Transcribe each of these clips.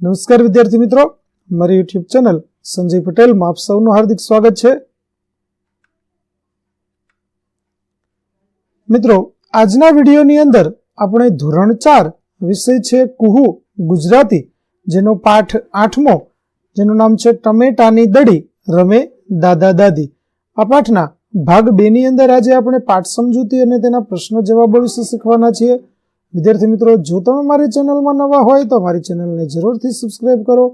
નમસ્કાર વિદ્યાર્થી મિત્રો, મારી યુટ્યુબ ચેનલ સંજય પટેલમાં આપ સૌનું હાર્દિક સ્વાગત છે. મિત્રો, આજના વિડીયોની અંદર આપણે ધોરણ 4 વિષય છે કુહુ ગુજરાતી, જેનો પાઠ 8મો, જેનું નામ છે ટમેટાની દડી રમે દાદા દાદી. આ પાઠના ભાગ 2 ની અંદર આજે આપણે પાઠ સમજૂતી અને તેના પ્રશ્ન જવાબો વિશે શીખવાના છીએ. વિદ્યાર્થી મિત્રો, જો તમે મારી ચેનલમાં નવા હોય તો મારી ચેનલને જરૂરથી સબસ્ક્રાઇબ કરો.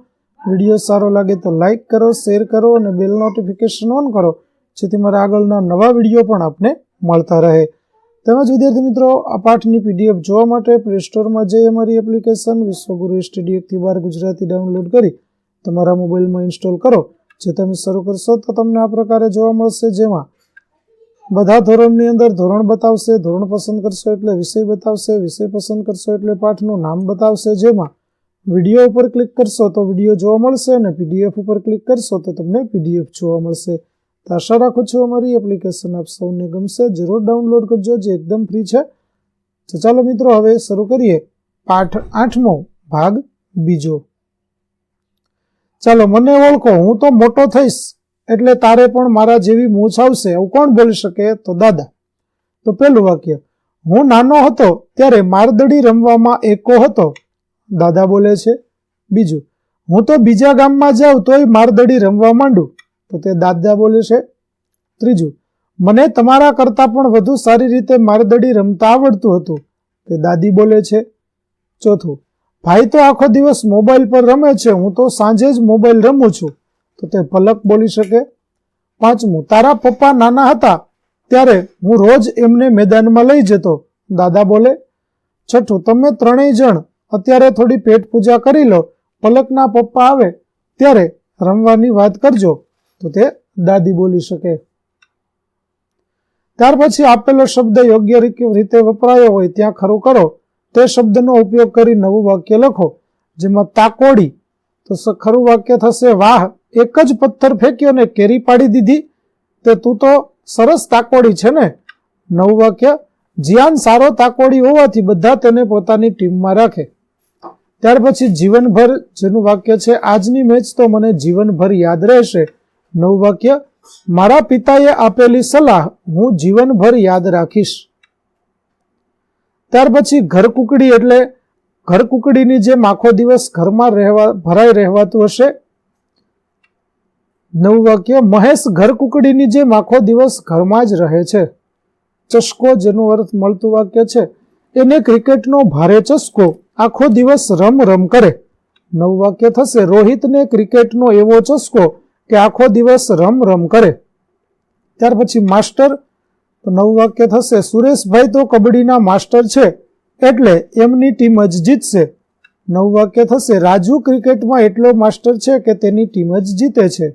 વિડીયો સારો લાગે તો લાઇક કરો, શેર કરો અને બેલ નોટિફિકેશન ઓન કરો, જેથી મારા આગળના નવા વિડીયો પણ આપને મળતા રહે. તેમજ વિદ્યાર્થી મિત્રો, આ પાઠની PDF જોવા માટે પ્લે સ્ટોરમાં જઈ અમારી એપ્લિકેશન વિશ્વગુરુ સ્ટડી 1-12 ગુજરાતી ડાઉનલોડ કરી તમારા મોબાઈલમાં ઇન્સ્ટોલ કરો. જે તમે શરૂ કરશો તો તમને આ પ્રકારે જોવા મળશે, જેમાં બધા ધોરણની અંદર ધોરણ બતાવશે, ધોરણ પસંદ કરશો એટલે વિષય બતાવશે, વિષય પસંદ કરશો એટલે પાઠનું નામ બતાવશે. જેમાં વિડીયો ઉપર ક્લિક કરશો તો વિડીયો જોવા મળશે અને PDF ઉપર ક્લિક કરશો તો તમને PDF જોવા મળશે. તો આશા રાખું છું અમારી એપ્લિકેશન આપ સૌને ગમશે. જરૂર ડાઉનલોડ કરજો, જે એકદમ ફ્રી છે. તો ચાલો મિત્રો, હવે શરૂ કરીએ પાઠ 8મો ભાગ 2. ચાલો, મને ઓળખો, હું તો મોટો થઈશ એટલે તારે પણ મારા જેવી મૂછ આવશે. આવું કોણ બોલી શકે? તો દાદા. તો પહેલું વાક્ય, હું નાનો હતો ત્યારે મારદડી રમવામાં એકો હતો. દાદા બોલે છે. બીજું, હું તો બીજા ગામમાં જાઉં તોય મારદડી રમવા માંડું. તો તે દાદા બોલે છે. ત્રીજું, મને તમારા કરતાં પણ વધુ સારી રીતે મારદડી રમતા આવડતું હતું. તે દાદી બોલે છે. ચોથું, ભાઈ તો આખો દિવસ મોબાઈલ પર રમે છે, હું તો સાંજે જ મોબાઈલ રમું છું. તો તે પલક બોલી શકે. પાંચમું, તારા પપ્પા નાના હતા ત્યારે હું રોજ એમને મેદાનમાં લઈ જતો. દાદા બોલે. છઠ્ઠું, તમે ત્રણેય જણ અત્યારે થોડી પેટ પૂજા કરી લો, પલકના પપ્પા આવે ત્યારે રમવાની વાત કરજો. તો તે દાદી બોલી શકે. ત્યાર પછી આપેલો શબ્દ યોગ્ય રીતે વપરાયો હોય ત્યાં ખરું કરો. તે શબ્દનો ઉપયોગ કરી નવું વાક્ય લખો. જેમાં તાકોડી, તો ખરું વાક્ય થશે, વાહ, એક જ પથ્થર ફેંક્યો ને કેરી પાડી દીધી. તે તું તો સરસ તાકોડી છે ને. નવું વાક્ય, જીયાન સારો તાકોડી હોવાથી બધા તેને પોતાની ટીમમાં રાખે. ત્યાર પછી જીવનભર, જેનું વાક્ય છે, આજની મેચ તો મને જીવનભર યાદ રહેશે. નવું વાક્ય, મારા પિતાએ આપેલી સલાહ હું જીવનભર યાદ રાખીશ. ત્યાર પછી ઘરકુકડી, એટલે ઘરકુકડીની જેમ આખો દિવસ ઘરમાં ભરાઈ રહેવાતું હશે. નવું વાક્ય, મહેશ ઘરકુકડીની જેમ આખો દિવસ ઘરમાં જ રહે છે. ચસ્કો, જેનો અર્થ મળતું વાક્ય છે, એને ક્રિકેટનો ભારે ચસ્કો, આખો દિવસ રમ રમ કરે. નવું વાક્ય થશે, રોહિતને ક્રિકેટનો એવો ચસ્કો કે આખો દિવસ રમ રમ કરે. ત્યાર પછી માસ્ટર, તો નવું વાક્ય થશે, સુરેશભાઈ તો કબડ્ડીના માસ્ટર છે એટલે એમની ટીમ જ જીતશે. નવું વાક્ય થશે, રાજુ ક્રિકેટમાં એટલો માસ્ટર છે કે તેની ટીમ જ જીતે છે.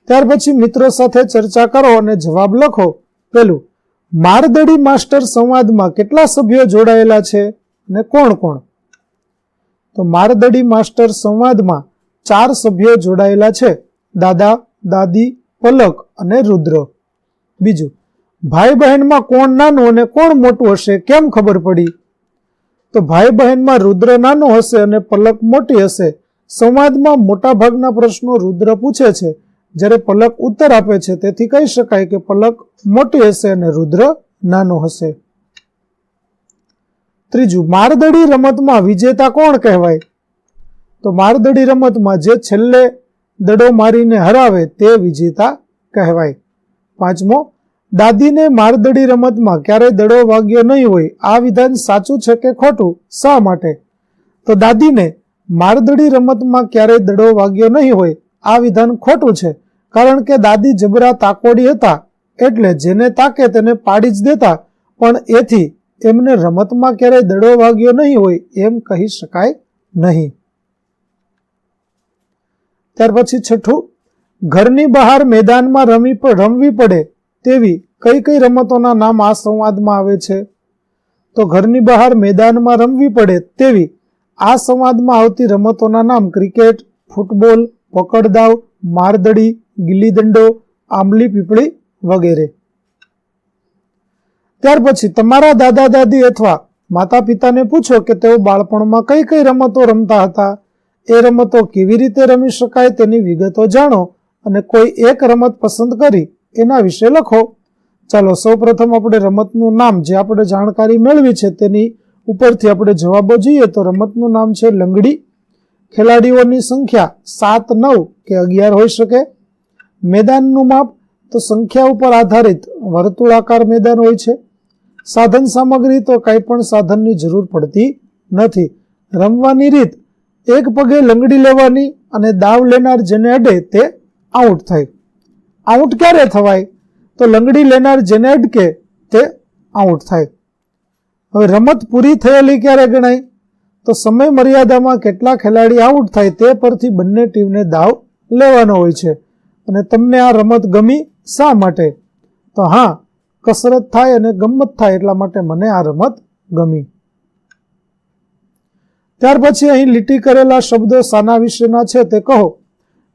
ત્યાર પછી મિત્રો સાથે ચર્ચા કરો અને જવાબ લખો. પેલું, મારદડી માસ્ટર સંવાદમાં કેટલા સભ્યો જોડાયેલા છે અને કોણ કોણ? તો મારદડી માસ્ટર સંવાદમાં 4 સભ્યો જોડાયેલા છે, દાદા, દાદી, પલક અને રુદ્ર. બીજું, ભાઈ બહેનમાં કોણ નાનું અને કોણ મોટું હશે, કેમ ખબર પડી? તો ભાઈ બહેનમાં રુદ્ર નાનો હશે અને પલક મોટી હશે. સંવાદમાં મોટા ભાગના પ્રશ્નો રુદ્ર પૂછે છે, જ્યારે પલક ઉત્તર આપે છે. તેથી કહી શકાય કે પલક મોટી હશે અને રુદ્ર નાનો હશે. ત્રીજું, મારદડી રમતમાં વિજેતા કોણ કહેવાય? તો મારદડી રમતમાં જે છેલ્લે દડો મારીને હરાવે તે વિજેતા કહેવાય. પાંચમો, દાદીને મારદડી રમતમાં ક્યારેય દડો વાગ્યો નહીં હોય. આ વિધાન સાચું છે કે ખોટું? શા માટે? તો દાદીને મારદડી રમતમાં ક્યારેય દડો વાગ્યો નહીં હોય, આ વિધાન ખોટું છે. કારણ કે દાદી જબરા તાકોડી હતા એટલે જેને તાકે તેને પાડી જ દેતા, પણ એથી એમને રમતમાં ક્યારેય દડો વાગ્યો નહીં હોય એમ કહી શકાય નહીં. ત્યાર પછી છઠ્ઠું, ઘરની બહાર મેદાનમાં રમવી પડે તેવી કઈ કઈ રમતોના નામ આ સંવાદમાં આવે છે? તો ઘરની બહાર મેદાનમાં રમવી પડે તેવી આ સંવાદમાં આવતી રમતોના નામ ક્રિકેટ, ફૂટબોલ, પકડદાવ, મારદડી, ગિલ્લી દંડો, આંબલી પીપળી વગેરે. ત્યાર પછી તમારા દાદા દાદી અથવા માતા પિતાને પૂછો કે તેઓ બાળપણમાં કઈ કઈ રમતો રમતા હતા, એ રમતો કેવી રીતે રમી શકાય તેની વિગતો જાણો અને કોઈ એક રમત પસંદ કરી એના વિશે લખો. ચાલો સૌપ્રથમ આપણે રમતનું નામ જે આપણે જાણકારી મેળવી છે તેની ઉપરથી આપણે જવાબો જોઈએ તો રમતનું નામ છે લંગડી. ખેલાડીઓની સંખ્યા 7, 9 કે 11 હોઈ શકે. મેદાનનું માપ તો સંખ્યા ઉપર આધારિત વર્તુળાકાર મેદાન હોય છે. સાધન સામગ્રી તો કંઈ પણ સાધનની જરૂર પડતી નથી. રમવાની રીત એક પગે લંગડી લેવાની અને દાવ લેનાર જેને અડે તે આઉટ થાય. આઉટ ક્યારે થવાય તો લંગડી લેનાર જેને અડકે તે આઉટ થાય. હવે રમત પૂરી થયેલી ક્યારે ગણાય તો સમય મર્યાદામાં કેટલા ખેલાડી આઉટ થાય તે પરથી બંને ટીમને દાવ લેવાનો હોય છે. અને તમને આ રમત ગમી શા માટે તો હા, કસરત થાય અને ગમ્મત થાય એટલા માટે મને આ રમત ગમી. ત્યાર પછી અહીં લીટી કરેલા શબ્દો શાના વિશેના છે તે કહો.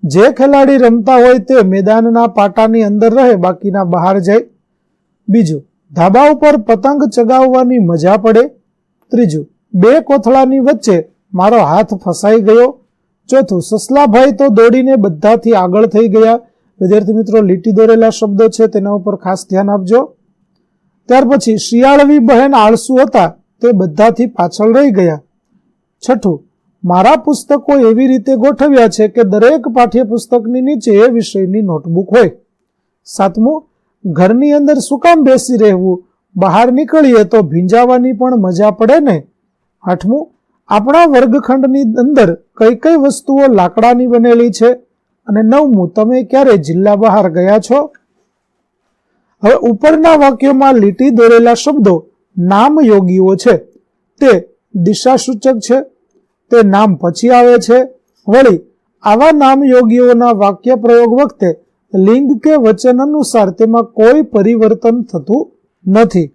જે ખેલાડી રમતા હોય તે મેદાનના પાટાની અંદર રહે, બાકીના બહાર જાય. બીજું, ધાબા ઉપર પતંગ ચગાવવાની મજા પડે. ત્રીજું, 2 કોથળાની વચ્ચે મારો હાથ ફસાઈ ગયો. ચોથું, સસલાભાઈ તો દોડીને બધાથી આગળ થઈ ગયા. વિદ્યાર્થી મિત્રો, લીટી દોરેલા શબ્દો છે તેના ઉપર ખાસ ધ્યાન આપજો. ત્યાર પછી, શિયાળવી બહેન આળસુ હતા તે બધાથી પાછળ રહી ગયા. છઠ્ઠું, મારા પુસ્તકો એવી રીતે ગોઠવ્યા છે કે દરેક પાઠ્યપુસ્તકની નીચે એ વિષયની નોટબુક હોય. સાતમું, ઘરની અંદર શું કામ બેસી રહેવું, બહાર નીકળીએ તો ભીંજાવાની પણ મજા પડે ને. આઠમું, આપણા વર્ગખંડની અંદર કઈ કઈ વસ્તુઓ લાકડાની બનેલી છે. અને નવમું, તમે ક્યારે જિલ્લા બહાર ગયા છો. હવે ઉપરના વાક્યોમાં લીટી દોરેલા શબ્દો નામયોગીઓ છે, તે દિશાસૂચક છે, તે નામ પછી આવે છે. વળી આવા નામયોગીઓના વાક્ય પ્રયોગ વખતે લિંગ કે વચન અનુસાર તેમાં કોઈ પરિવર્તન થતું નથી.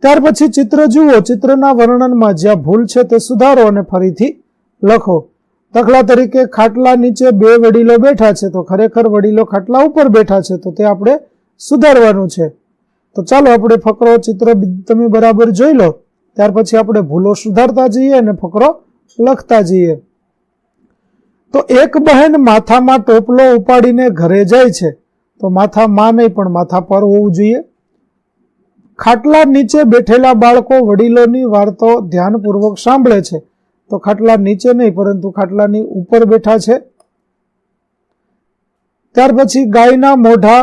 ત્યાર પછી ચિત્ર જુઓ. ચિત્રના વર્ણનમાં જ્યાં ભૂલ છે તે સુધારો અને ફરીથી લખો. દાખલા તરીકે, ખાટલા નીચે 2 વડીલો બેઠા છે તો ખરેખર વડીલો ખાટલા ઉપર બેઠા છે, તો તે આપણે સુધારવાનું છે. તો ચાલો આપણે ફકરો ચિત્ર તમે બરાબર જોઈ લો, ત્યાર પછી આપણે ભૂલો સુધારતા જઈએ અને ફકરો લખતા જઈએ. તો એક બહેન માથામાં ટોપલો ઉપાડીને ઘરે જાય છે, તો માથામાં નહીં પણ માથા પર હોવું જોઈએ. ખાટલા નીચે બેઠેલા બાળકો વડીલોની વાર્તો ધ્યાનપૂર્વક સાંભળે છે, તો ખાટલા નીચે નહીં પરંતુ ખાટલાની ઉપર બેઠા છે. ત્યાર પછી, ગાયના મોઢા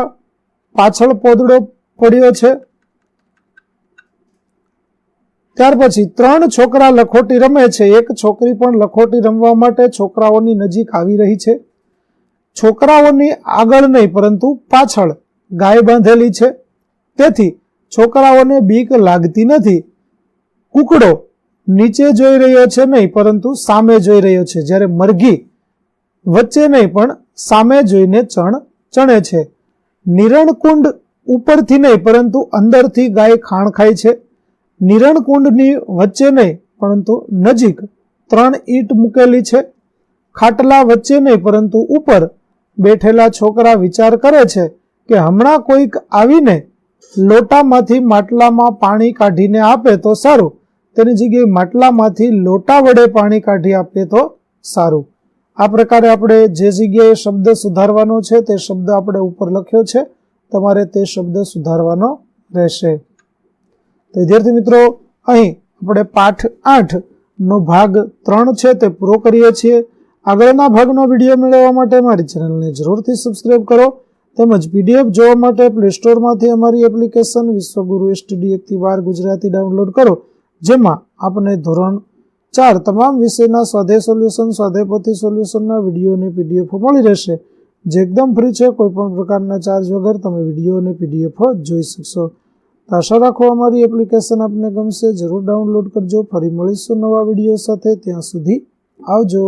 પાછળ પોદળો પડ્યો છે. ત્યાર પછી, 3 છોકરા લખોટી રમે છે, એક છોકરી પણ લખોટી રમવા માટે છોકરાઓની નજીક આવી રહી છે. છોકરાઓની આગળ નહીં પરંતુ પાછળ ગાય બાંધેલી છે, તેથી છોકરાઓને બીક લાગતી નથી. કૂકડો નીચે જોઈ રહ્યો છે નહીં પરંતુ સામે જોઈ રહ્યો છે, જ્યારે મરઘી વચ્ચે નહીં પણ સામે જોઈને ચણે છે. નિરણકુંડ ઉપરથી નહીં પરંતુ અંદરથી ગાય ખાણ ખાય છે. નિરણકુંડની વચ્ચે નહીં પરંતુ નજીક 3 ઈંટ મૂકેલી છે. ખાટલા વચ્ચે નહીં પરંતુ ઉપર બેઠેલા છોકરા વિચાર કરે છે કે હમણાં કોઈક આવીને લોટામાંથી માટલામાં પાણી કાઢીને આપે તો સારું, તેની જગ્યાએ માટલામાંથી લોટા વડે પાણી કાઢી આપે તો સારું. આ પ્રકારે આપણે જે જગ્યાએ શબ્દ સુધારવાનો છે તે શબ્દ આપણે ઉપર લખ્યો છે, તમારે તે શબ્દ સુધારવાનો રહેશે. તો વિદ્યાર્થી મિત્રો, અહીં આપણે પાઠ 8 નો ભાગ 3 છે તે પૂરો કરીએ છીએ. આગળના ભાગનો વિડીયો મેળવવા માટે અમારી ચેનલને જરૂરથી સબસ્ક્રાઇબ કરો, તેમજ પીડીએફ જોવા માટે પ્લે સ્ટોરમાંથી અમારી એપ્લિકેશન વિશ્વગુરુ STD 1-12 ગુજરાતી ડાઉનલોડ કરો, જેમાં આપણે ધોરણ 4 તમામ વિષયના સ્વાધ્યાય સોલ્યુશન, સ્વાધ્યાય પોથી સોલ્યુશનના વિડીયો અને પીડીએફ મળી રહેશે, જે એકદમ ફ્રી છે. કોઈ પણ પ્રકારના ચાર્જ વગર તમે વિડીયો અને પીડીએફ જોઈ શકશો. આશા રાખો અમારી એપ્લિકેશન આપને ગમશે. જરૂર ડાઉનલોડ કરજો. ફરી મળીશું નવા વિડીયો સાથે. ત્યાં સુધી આવજો.